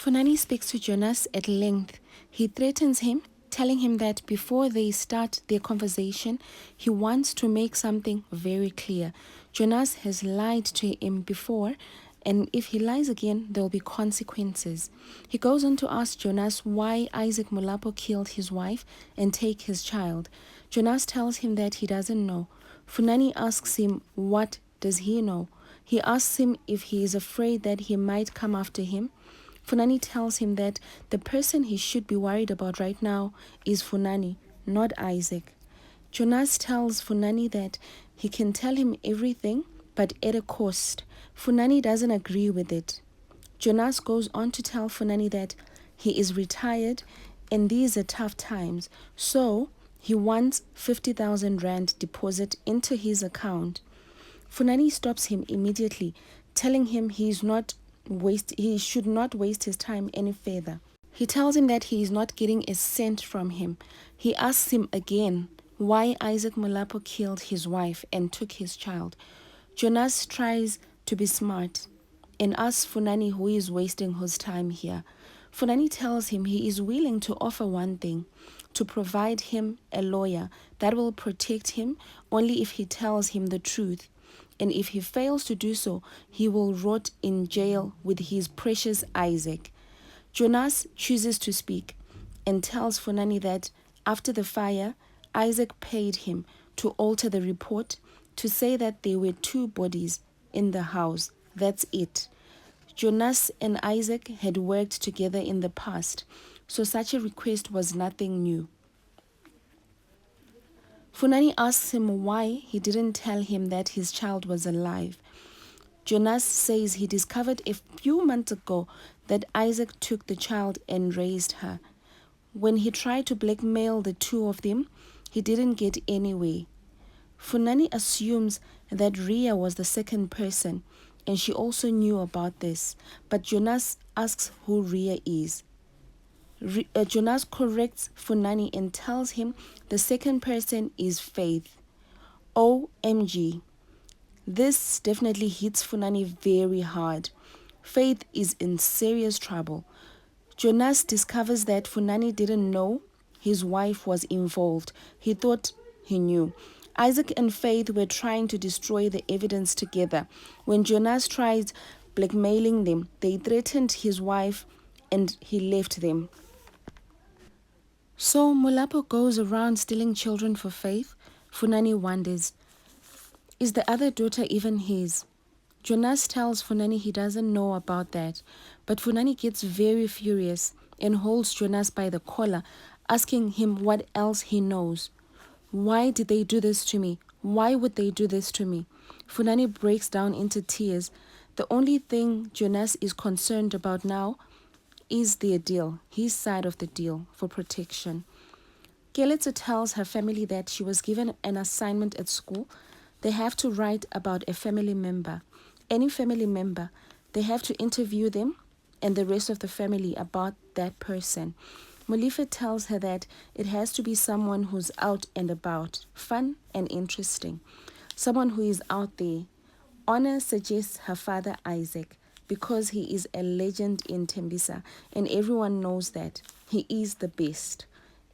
Funani speaks to Jonas at length. He threatens him, telling him that before they start their conversation, he wants to make something very clear. Jonas has lied to him before, and if he lies again, there will be consequences. He goes on to ask Jonas why Isaac Molapo killed his wife and take his child. Jonas tells him that he doesn't know. Funani asks him what does he know. He asks him if he is afraid that he might come after him. Funani tells him that the person he should be worried about right now is Funani, not Isaac. Jonas tells Funani that he can tell him everything, but at a cost. Funani doesn't agree with it. Jonas goes on to tell Funani that he is retired and these are tough times, so he wants 50,000 rand deposit into his account. Funani stops him immediately, telling him he should not waste his time any further. He tells him that he is not getting a cent from him. He asks him again why Isaac Molapo killed his wife and took his child. Jonas tries to be smart and asks Funani who is wasting his time here. Funani tells him he is willing to offer one thing, to provide him a lawyer that will protect him only if he tells him the truth. And if he fails to do so, he will rot in jail with his precious Isaac. Jonas chooses to speak and tells Funani that after the fire, Isaac paid him to alter the report to say that there were 2 bodies in the house. That's it. Jonas and Isaac had worked together in the past, so such a request was nothing new. Funani asks him why he didn't tell him that his child was alive. Jonas says he discovered a few months ago that Isaac took the child and raised her. When he tried to blackmail the 2 of them, he didn't get anywhere. Funani assumes that Ria was the second person, and she also knew about this, but Jonas asks who Ria is. Jonas corrects Funani and tells him the second person is Faith. OMG. This definitely hits Funani very hard. Faith is in serious trouble. Jonas discovers that Funani didn't know his wife was involved. He thought he knew. Isaac and Faith were trying to destroy the evidence together. When Jonas tried blackmailing them, they threatened his wife and he left them. So Molapo goes around stealing children for Faith. Funani wonders, is the other daughter even his? Jonas tells Funani he doesn't know about that, but Funani gets very furious and holds Jonas by the collar, asking him what else he knows. Why did they do this to me? Why would they do this to me? Funani breaks down into tears. The only thing Jonas is concerned about now is their deal, his side of the deal for protection. Keletso tells her family that she was given an assignment at school. They have to write about a family member. Any family member, they have to interview them and the rest of the family about that person. Molife tells her that it has to be someone who's out and about, fun and interesting, someone who is out there. Honor suggests her father Isaac, because he is a legend in Tembisa and everyone knows that. He is the best.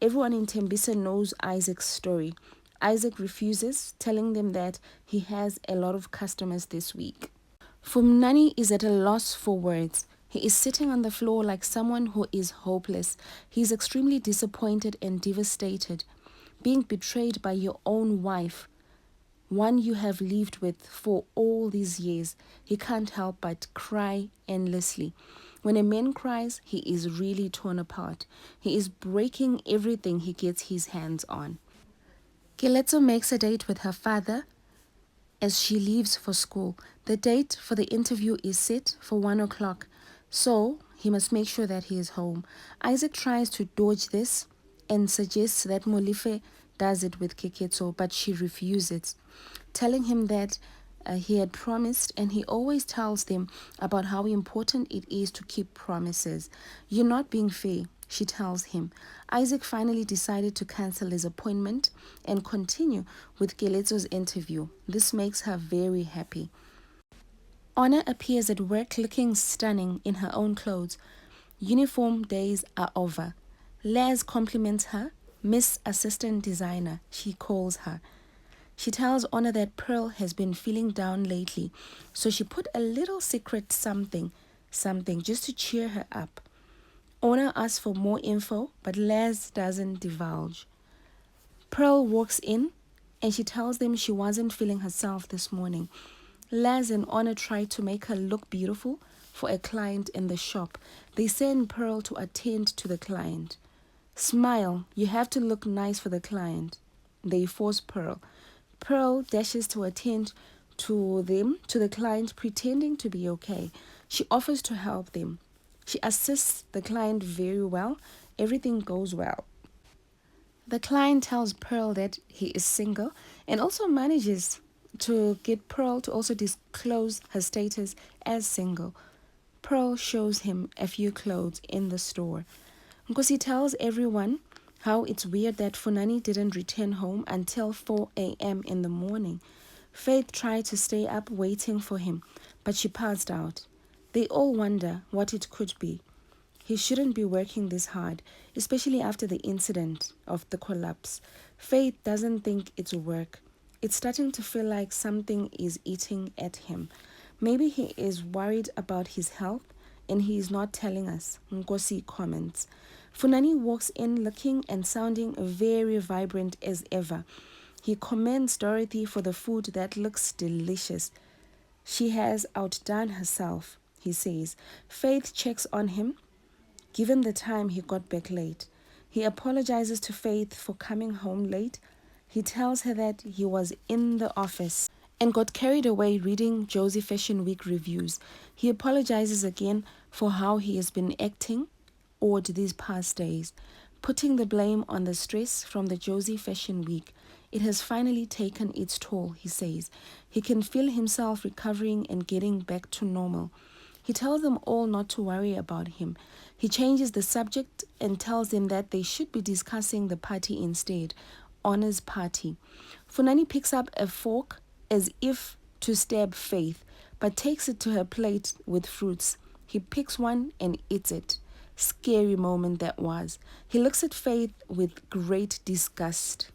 Everyone in Tembisa knows Isaac's story. Isaac refuses, telling them that he has a lot of customers this week. Funani is at a loss for words. He is sitting on the floor like someone who is hopeless. He is extremely disappointed and devastated. Being betrayed by your own wife, one you have lived with for all these years, he can't help but cry endlessly. When a man cries, he is really torn apart. He is breaking everything he gets his hands on. Keletso makes a date with her father as she leaves for school. The date for the interview is set for 1 o'clock, so he must make sure that he is home. Isaac tries to dodge this and suggests that Molife does it with Keketso, but she refuses, telling him that he had promised, and he always tells them about how important it is to keep promises. You're not being fair, she tells him. Isaac finally decided to cancel his appointment and continue with Keletso's interview. This makes her very happy. Honor appears at work looking stunning in her own clothes. Uniform days are over. Les compliments her, Miss Assistant Designer, she calls her. She tells Honor that Pearl has been feeling down lately, so she put a little secret something just to cheer her up. Honor asks for more info, but Les doesn't divulge. Pearl walks in and she tells them she wasn't feeling herself this morning. Les and Honor try to make her look beautiful for a client in the shop. They send Pearl to attend to the client. Smile, you have to look nice for the client. They force Pearl. Pearl dashes to attend to the client, pretending to be okay. She offers to help them. She assists the client very well. Everything goes well. The client tells Pearl that he is single and also manages to get Pearl to also disclose her status as single. Pearl shows him a few clothes in the store. Nkosi tells everyone how it's weird that Funani didn't return home until 4 a.m. in the morning. Faith tried to stay up waiting for him, but she passed out. They all wonder what it could be. He shouldn't be working this hard, especially after the incident of the collapse. Faith doesn't think it's work. It's starting to feel like something is eating at him. Maybe he is worried about his health and he is not telling us, Nkosi comments. Funani walks in looking and sounding very vibrant as ever. He commends Dorothy for the food that looks delicious. She has outdone herself, he says. Faith checks on him, given the time he got back late. He apologizes to Faith for coming home late. He tells her that he was in the office and got carried away reading Josie Fashion Week reviews. He apologizes again for how he has been acting odd these past days, putting the blame on the stress from the Josie Fashion Week. It has finally taken its toll, he says. He can feel himself recovering and getting back to normal. He tells them all not to worry about him. He changes the subject and tells them that they should be discussing the party instead, Honor's party. Funani picks up a fork as if to stab Faith, but takes it to her plate with fruits. He picks one and eats it. Scary moment that was. He looks at Faith with great disgust.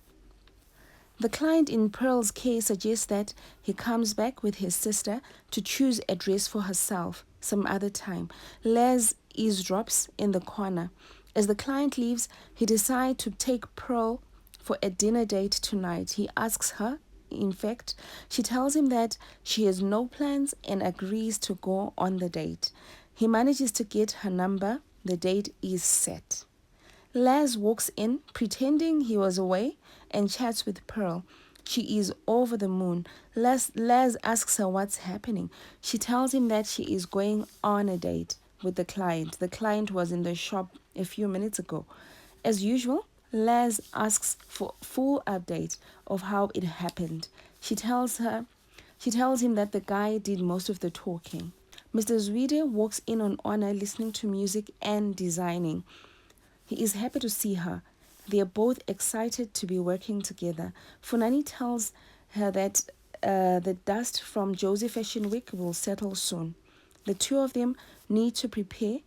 The client in Pearl's case suggests that he comes back with his sister to choose a dress for herself some other time. Les eavesdrops in the corner. As the client leaves, he decides to take Pearl for a dinner date tonight. He asks her, in fact, she tells him that she has no plans and agrees to go on the date. He manages to get her number. The date is set. Les walks in, pretending he was away, and chats with Pearl. She is over the moon. Les asks her what's happening. She tells him that she is going on a date with the client. The client was in the shop a few minutes ago. As usual, Les asks for full update of how it happened. She tells him that the guy did most of the talking. Mr. Zwide walks in on Honor listening to music and designing. He is happy to see her. They are both excited to be working together. Funani tells her that the dust from Josie Fashion Week will settle soon. The two of them need to prepare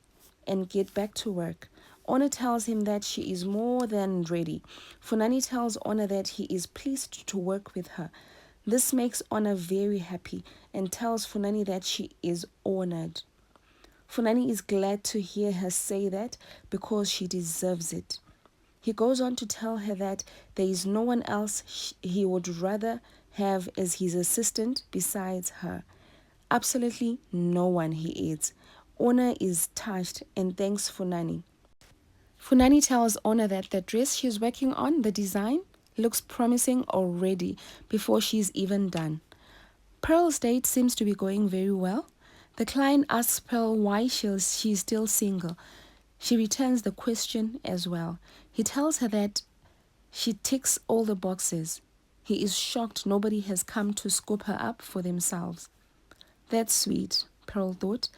and get back to work. Honor tells him that she is more than ready. Funani tells Honor that he is pleased to work with her. This makes Honor very happy and tells Funani that she is honored. Funani is glad to hear her say that because she deserves it. He goes on to tell her that there is no one else he would rather have as his assistant besides her. Absolutely no one, he adds. Honor is touched and thanks Funani. Funani tells Honor that the dress she's working on, the design, looks promising already before she's even done. Pearl's date seems to be going very well. The client asks Pearl why she's still single. She returns the question as well. He tells her that she ticks all the boxes. He is shocked nobody has come to scoop her up for themselves. That's sweet, Pearl thought.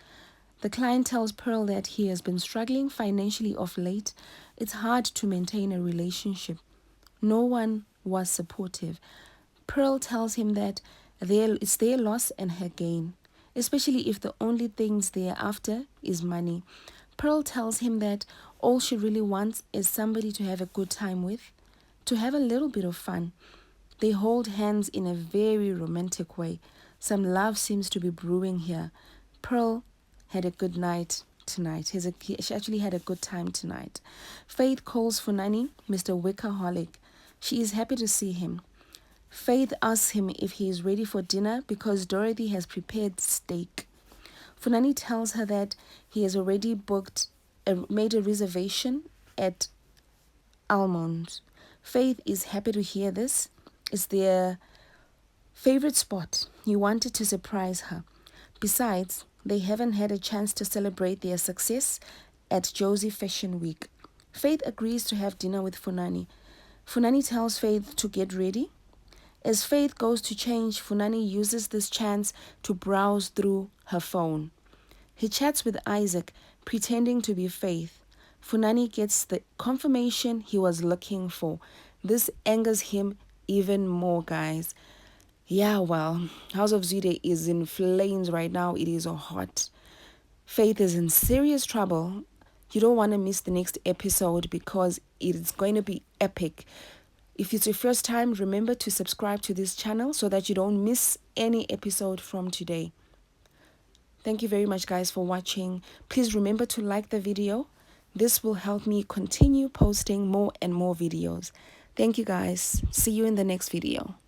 The client tells Pearl that he has been struggling financially of late. It's hard to maintain a relationship. No one was supportive. Pearl tells him that it's their loss and her gain, especially if the only things they're after is money. Pearl tells him that all she really wants is somebody to have a good time with, to have a little bit of fun. They hold hands in a very romantic way. Some love seems to be brewing here. Pearl had a good night tonight. She actually had a good time tonight. Faith calls Funani Mr. Wickaholic. She is happy to see him. Faith asks him if he is ready for dinner because Dorothy has prepared steak. Funani tells her that he has already made a reservation at Almonds. Faith is happy to hear this. It's their favorite spot. He wanted to surprise her. Besides, they haven't had a chance to celebrate their success at Josie Fashion Week. Faith agrees to have dinner with Funani. Funani tells Faith to get ready. As Faith goes to change, Funani uses this chance to browse through her phone. He chats with Isaac, pretending to be Faith. Funani gets the confirmation he was looking for. This angers him even more, guys. Yeah, well, House of Zwide is in flames right now. It is hot. Faith is in serious trouble. You don't want to miss the next episode because it's going to be epic. If it's your first time, remember to subscribe to this channel so that you don't miss any episode from today. Thank you very much, guys, for watching. Please remember to like the video. This will help me continue posting more and more videos. Thank you, guys. See you in the next video.